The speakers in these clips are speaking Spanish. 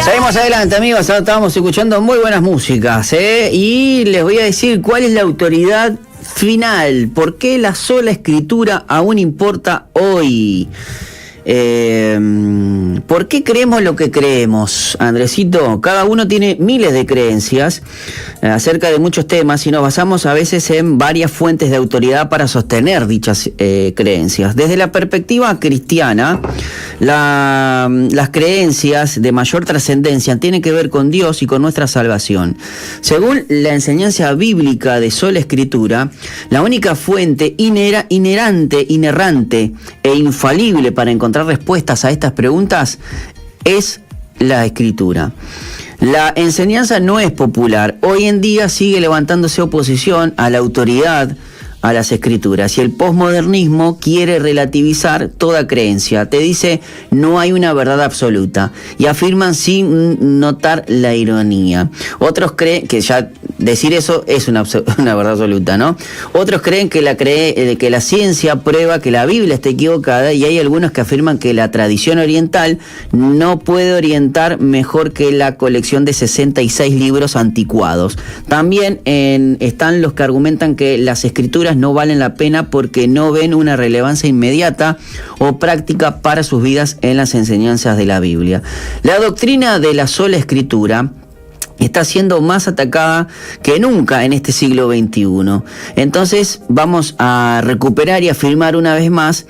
Seguimos adelante, amigos. Estábamos escuchando muy buenas músicas, y les voy a decir cuál es la autoridad final. ¿Por qué la sola escritura aún importa hoy? ¿Por qué creemos lo que creemos, Andresito? Cada uno tiene miles de creencias acerca de muchos temas y nos basamos a veces en varias fuentes de autoridad para sostener dichas creencias. Desde la perspectiva cristiana, las creencias de mayor trascendencia tienen que ver con Dios y con nuestra salvación. Según la enseñanza bíblica de sola escritura, la única fuente inerrante e infalible para encontrar respuestas a estas preguntas es la escritura. La enseñanza no es popular. Hoy en día sigue levantándose oposición a la autoridad, a las escrituras, y el posmodernismo quiere relativizar toda creencia. Te dice no hay una verdad absoluta y afirman sin notar la ironía. Otros creen que ya decir eso es una verdad absoluta, ¿no? Otros creen que la ciencia prueba que la Biblia está equivocada, y hay algunos que afirman que la tradición oriental no puede orientar mejor que la colección de 66 libros anticuados. También están los que argumentan que las escrituras no valen la pena porque no ven una relevancia inmediata o práctica para sus vidas en las enseñanzas de la Biblia. La doctrina de la sola escritura está siendo más atacada que nunca en este siglo XXI. Entonces vamos a recuperar y afirmar una vez más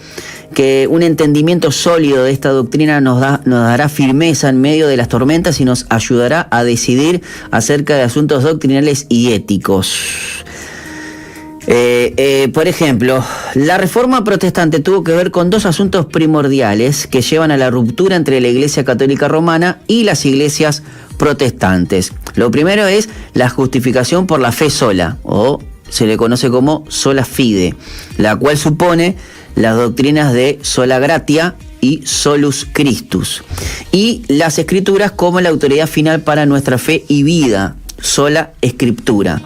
que un entendimiento sólido de esta doctrina nos dará firmeza en medio de las tormentas y nos ayudará a decidir acerca de asuntos doctrinales y éticos. Por ejemplo, la Reforma Protestante tuvo que ver con dos asuntos primordiales que llevan a la ruptura entre la Iglesia Católica Romana y las iglesias protestantes. Lo primero es la justificación por la fe sola, o se le conoce como sola fide, la cual supone las doctrinas de sola gratia y solus Christus, y las escrituras como la autoridad final para nuestra fe y vida, sola escritura.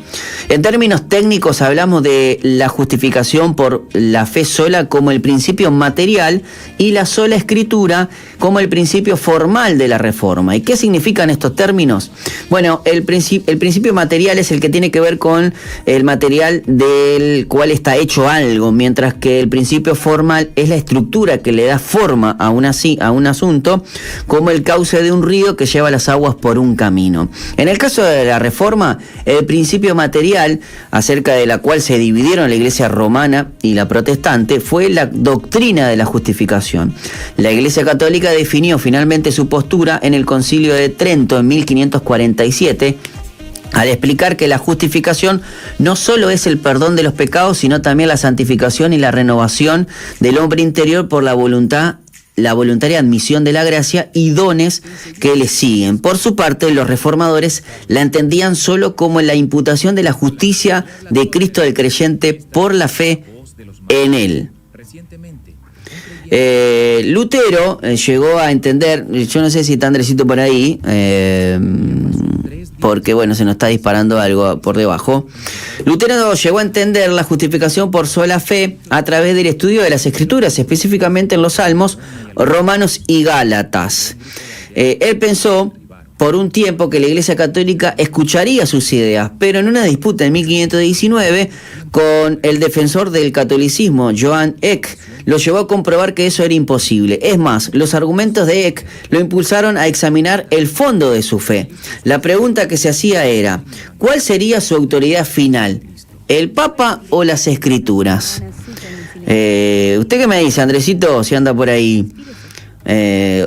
En términos técnicos hablamos de la justificación por la fe sola como el principio material y la sola escritura como el principio formal de la Reforma. ¿Y qué significan estos términos? Bueno, el principio material es el que tiene que ver con el material del cual está hecho algo, mientras que el principio formal es la estructura que le da forma a un asunto, como el cauce de un río que lleva las aguas por un camino. En el caso de la Reforma, el principio material, acerca de la cual se dividieron la Iglesia romana y la protestante, fue la doctrina de la justificación. La Iglesia católica definió finalmente su postura en el Concilio de Trento en 1547, al explicar que la justificación no solo es el perdón de los pecados, sino también la santificación y la renovación del hombre interior por la voluntaria admisión de la gracia y dones que le siguen. Por su parte, los reformadores la entendían solo como la imputación de la justicia de Cristo al creyente por la fe en él. Lutero llegó a entender, yo no sé si está Andresito por ahí, porque bueno, se nos está disparando algo por debajo. Lutero llegó a entender la justificación por sola fe a través del estudio de las Escrituras, específicamente en los Salmos, Romanos y Gálatas. Él pensó por un tiempo que la Iglesia Católica escucharía sus ideas, pero en una disputa en 1519 con el defensor del catolicismo, Johann Eck, lo llevó a comprobar que eso era imposible. Es más, los argumentos de Eck lo impulsaron a examinar el fondo de su fe. La pregunta que se hacía era, ¿cuál sería su autoridad final? ¿El Papa o las Escrituras? ¿Usted qué me dice, Andresito, si anda por ahí?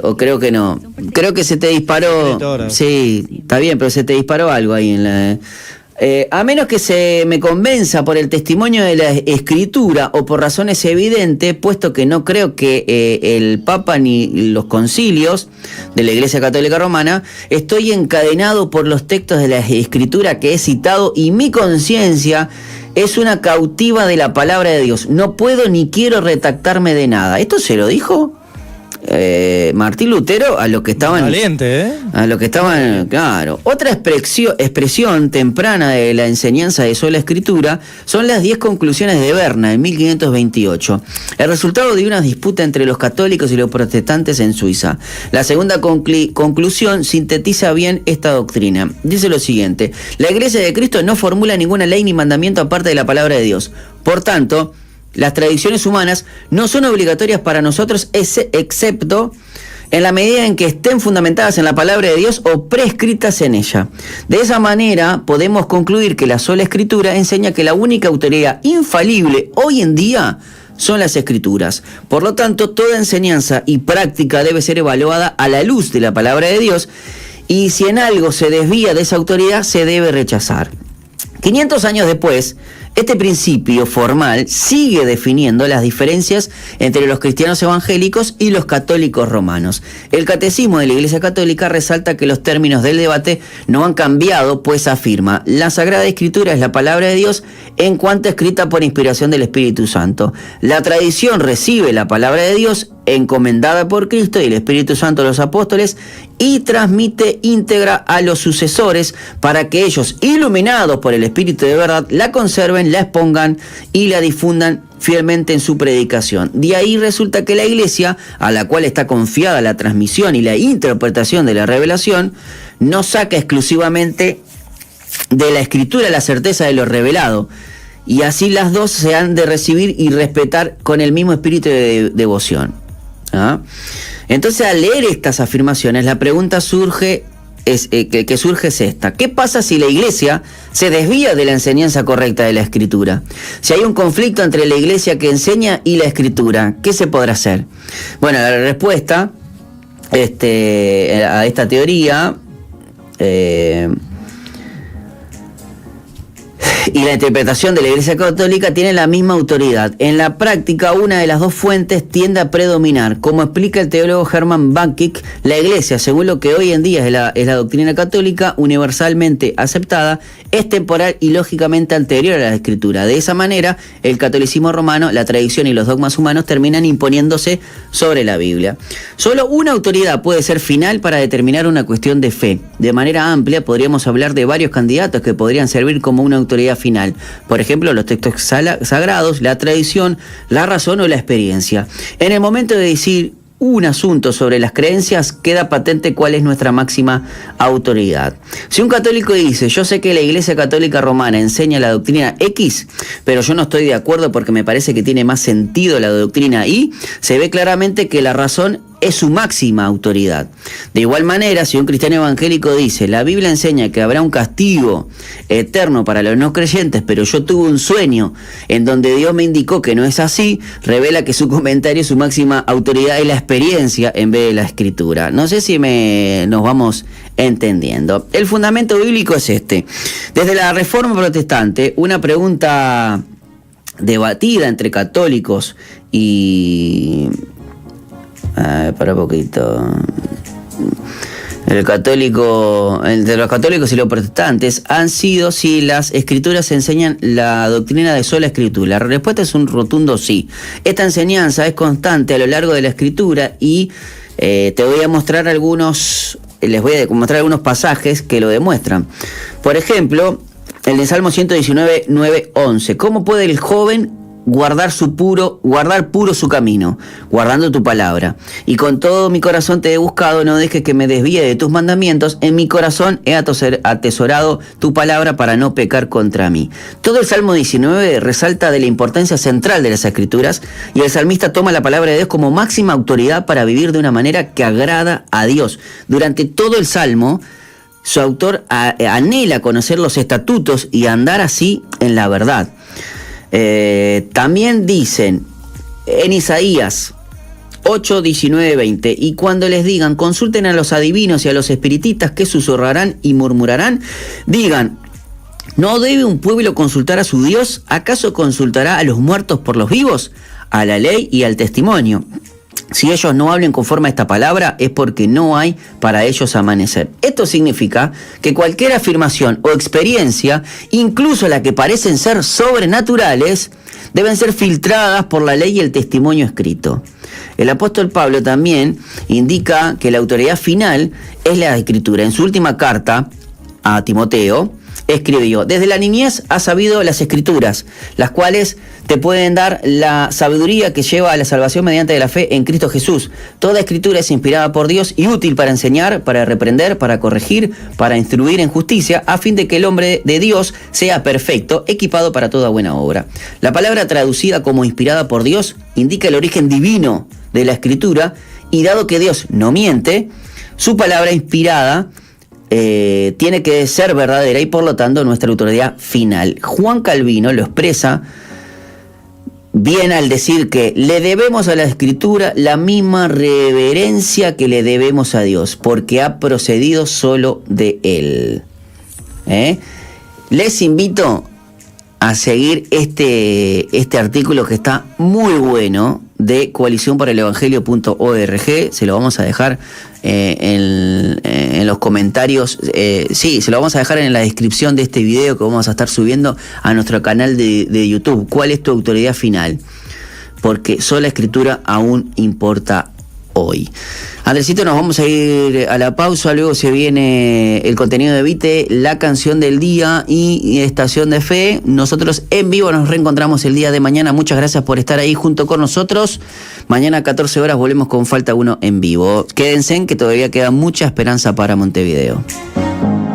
O creo que no. Creo que se te disparó. Sí, está bien, pero se te disparó algo ahí en la... a menos que se me convenza por el testimonio de la Escritura o por razones evidentes, puesto que no creo que el Papa ni los concilios de la Iglesia Católica Romana, estoy encadenado por los textos de la Escritura que he citado y mi conciencia es una cautiva de la palabra de Dios. No puedo ni quiero retractarme de nada. ¿Esto se lo dijo Martín Lutero a lo que estaban... Valiente, ¿eh? A lo que estaban, claro. Otra expresión temprana de la enseñanza de sola escritura son las 10 conclusiones de Berna en 1528. El resultado de una disputa entre los católicos y los protestantes en Suiza. La segunda conclusión sintetiza bien esta doctrina. Dice lo siguiente: la Iglesia de Cristo no formula ninguna ley ni mandamiento aparte de la palabra de Dios. Por tanto, las tradiciones humanas no son obligatorias para nosotros, excepto en la medida en que estén fundamentadas en la palabra de Dios o prescritas en ella. De esa manera podemos concluir que la sola escritura enseña que la única autoridad infalible hoy en día son las escrituras. Por lo tanto, toda enseñanza y práctica debe ser evaluada a la luz de la palabra de Dios, y si en algo se desvía de esa autoridad, se debe rechazar. 500 años después, este principio formal sigue definiendo las diferencias entre los cristianos evangélicos y los católicos romanos. El Catecismo de la Iglesia Católica resalta que los términos del debate no han cambiado, pues afirma: la Sagrada Escritura es la palabra de Dios en cuanto escrita por inspiración del Espíritu Santo. La tradición recibe la palabra de Dios encomendada por Cristo y el Espíritu Santo a los apóstoles y transmite íntegra a los sucesores para que ellos, iluminados por el Espíritu de verdad, la conserven, la expongan y la difundan fielmente en su predicación. De ahí resulta que la Iglesia, a la cual está confiada la transmisión y la interpretación de la revelación, no saca exclusivamente de la Escritura la certeza de lo revelado, y así las dos se han de recibir y respetar con el mismo espíritu de devoción. ¿Ah? Entonces, al leer estas afirmaciones, la pregunta que surge es esta: ¿qué pasa si la Iglesia se desvía de la enseñanza correcta de la Escritura? Si hay un conflicto entre la Iglesia que enseña y la Escritura, ¿qué se podrá hacer? Bueno, la respuesta a esta teoría y la interpretación de la Iglesia Católica tiene la misma autoridad. En la práctica, una de las dos fuentes tiende a predominar. Como explica el teólogo Hermann Banckick, la Iglesia, según lo que hoy en día es la doctrina católica universalmente aceptada, es temporal y lógicamente anterior a la Escritura. De esa manera, el catolicismo romano, la tradición y los dogmas humanos terminan imponiéndose sobre la Biblia. Solo una autoridad puede ser final para determinar una cuestión de fe. De manera amplia, podríamos hablar de varios candidatos que podrían servir como una autoridad final. Por ejemplo, los textos sagrados, la tradición, la razón o la experiencia. En el momento de decir un asunto sobre las creencias, queda patente cuál es nuestra máxima autoridad. Si un católico dice: yo sé que la Iglesia Católica Romana enseña la doctrina X, pero yo no estoy de acuerdo porque me parece que tiene más sentido la doctrina Y, se ve claramente que la razón es su máxima autoridad. De igual manera, si un cristiano evangélico dice: la Biblia enseña que habrá un castigo eterno para los no creyentes, pero yo tuve un sueño en donde Dios me indicó que no es así, revela que su comentario, su máxima autoridad es la experiencia en vez de la Escritura. No sé si nos vamos entendiendo. El fundamento bíblico es este. Desde la Reforma Protestante, una pregunta debatida entre católicos y... para un poquito. Entre los católicos y los protestantes han sido si las escrituras enseñan la doctrina de sola escritura. La respuesta es un rotundo sí. Esta enseñanza es constante a lo largo de la escritura y les voy a mostrar algunos pasajes que lo demuestran. Por ejemplo, el de Salmo 119, 9, 11. ¿Cómo puede el joven guardar puro su camino, guardando tu palabra? Y con todo mi corazón te he buscado, no dejes que me desvíe de tus mandamientos. En mi corazón he atesorado tu palabra para no pecar contra mí. Todo el Salmo 19 resalta de la importancia central de las Escrituras, y el salmista toma la palabra de Dios como máxima autoridad para vivir de una manera que agrada a Dios. Durante todo el Salmo, su autor anhela conocer los estatutos y andar así en la verdad. También dicen en Isaías 8, 19, 20: y cuando les digan: consulten a los adivinos y a los espiritistas que susurrarán y murmurarán, digan: ¿no debe un pueblo consultar a su Dios? ¿Acaso consultará a los muertos por los vivos? A la ley y al testimonio. Si ellos no hablen conforme a esta palabra, es porque no hay para ellos amanecer. Esto significa que cualquier afirmación o experiencia, incluso la que parecen ser sobrenaturales, deben ser filtradas por la ley y el testimonio escrito. El apóstol Pablo también indica que la autoridad final es la Escritura. En su última carta a Timoteo, escribió: desde la niñez has sabido las Escrituras, las cuales te pueden dar la sabiduría que lleva a la salvación mediante la fe en Cristo Jesús. Toda Escritura es inspirada por Dios y útil para enseñar, para reprender, para corregir, para instruir en justicia, a fin de que el hombre de Dios sea perfecto, equipado para toda buena obra. La palabra traducida como inspirada por Dios indica el origen divino de la Escritura, y dado que Dios no miente, su palabra inspirada tiene que ser verdadera y por lo tanto nuestra autoridad final. Juan Calvino lo expresa bien al decir que le debemos a la Escritura la misma reverencia que le debemos a Dios, porque ha procedido solo de Él. Les invito a seguir este artículo que está muy bueno, de coaliciónporelevangelio.org. Se lo vamos a dejar en los comentarios. Sí, se lo vamos a dejar en la descripción de este video que vamos a estar subiendo a nuestro canal de YouTube. ¿Cuál es tu autoridad final? Porque sola Escritura aún importa hoy. Andresito, nos vamos a ir a la pausa, luego se viene el contenido de Vite, la canción del día y Estación de Fe. Nosotros en vivo nos reencontramos el día de mañana. Muchas gracias por estar ahí junto con nosotros. Mañana a 14 horas volvemos con Falta Uno en vivo. Quédense, que todavía queda mucha esperanza para Montevideo.